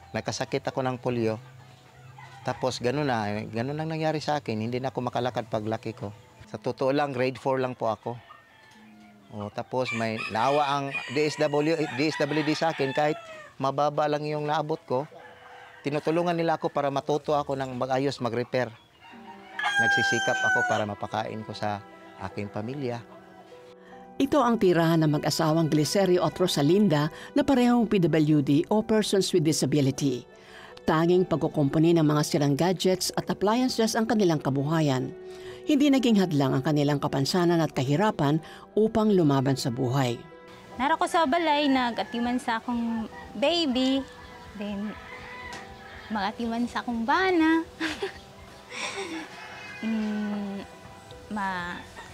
Nagkasakit ako ng polio. Tapos ganun lang nangyari sa akin. Hindi na ako makalakad paglaki ko. Sa totoo lang, grade 4 lang po ako. Tapos may naawa ang DSWD sa akin kahit mababa lang yung naabot ko. Tinutulungan nila ako para matuto ako ng mag-ayos, mag-repair. Nagsisikap ako para mapakain ko sa aking pamilya. Ito ang tirahan ng mag-asawang Glicerio at Rosalinda na parehong PWD o Persons with Disability. Tanging pagkukumpuni ng mga sirang gadgets at appliances ang kanilang kabuhayan. Hindi naging hadlang ang kanilang kapansanan at kahirapan upang lumaban sa buhay. Nara ko sa balay, nag-atiman sa akong baby, then mag-atiman sa akong bana.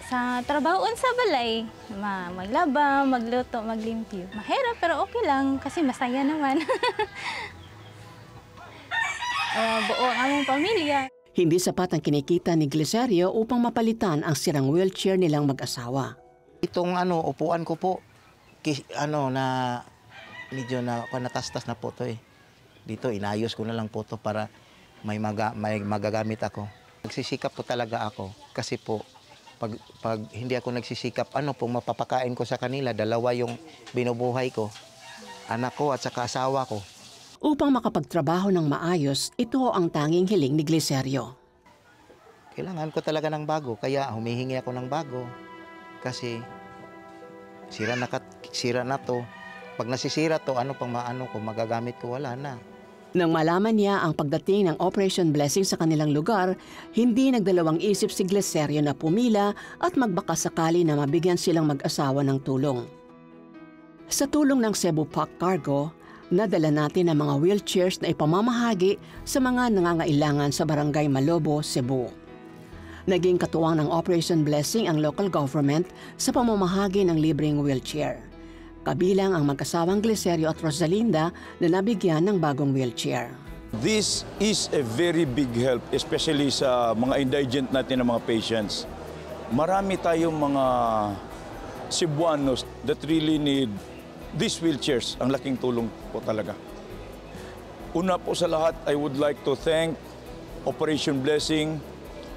Sa trabahoon sa balay, maglaba, magluto, maglimpyo. Mahirap pero okay lang kasi masaya naman. Buo ang among pamilya. Hindi sapat ang kinikita ni Glicerio upang mapalitan ang sirang wheelchair nilang mag-asawa. Itong upuan ko po, na medyo natastas na po to eh. Dito inayos ko na lang po to para may magagamit ako. Nagsisikap po talaga ako kasi po pag hindi ako nagsisikap, pong mapapakain ko sa kanila, dalawa yung binubuhay ko, anak ko at saka asawa ko. Upang makapagtrabaho ng maayos, ito ang tanging hiling ni Glicerio. Kailangan ko talaga ng bago, kaya humihingi ako ng bago. Kasi sira na to. Pag nasisira to, magagamit ko, wala na. Nang malaman niya ang pagdating ng Operation Blessing sa kanilang lugar, hindi nagdalawang isip si Glicerio na pumila at magbakasakali na mabigyan silang mag-asawa ng tulong. Sa tulong ng Cebu Pac Cargo, nadala natin ang mga wheelchairs na ipamamahagi sa mga nangangailangan sa Barangay Malobo, Cebu. Naging katuwang ng Operation Blessing ang local government sa pamamahagi ng libreng wheelchair. Kabilang ang mag-asawang Glicerio at Rosalinda na nabigyan ng bagong wheelchair. This is a very big help, especially sa mga indigent natin ng mga patients. Marami tayong mga Cebuanos that really need these wheelchairs. Ang laking tulong po talaga. Una po sa lahat, I would like to thank Operation Blessing.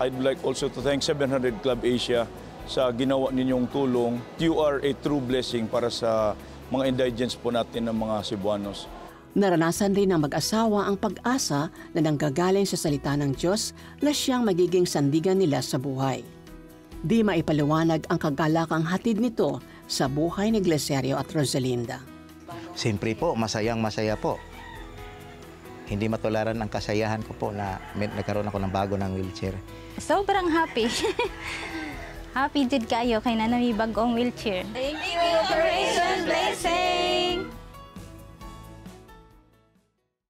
I'd like also to thank 700 Club Asia sa ginawa ninyong tulong. You are a true blessing para sa mga indigents po natin ng mga Cebuanos. Naranasan din ng mag-asawa ang pag-asa na nanggagaling sa salita ng Diyos na siyang magiging sandigan nila sa buhay. Di maipaliwanag ang kagalakang hatid nito sa buhay ni Glicerio at Rosalinda. Siyempre po, masayang-masaya po. Hindi matularan ang kasayahan ko po na nagkaroon ako ng bago ng wheelchair. Sobrang happy. Happy jud kayo kay nanay bagong wheelchair. Thank you, Operation Blessing!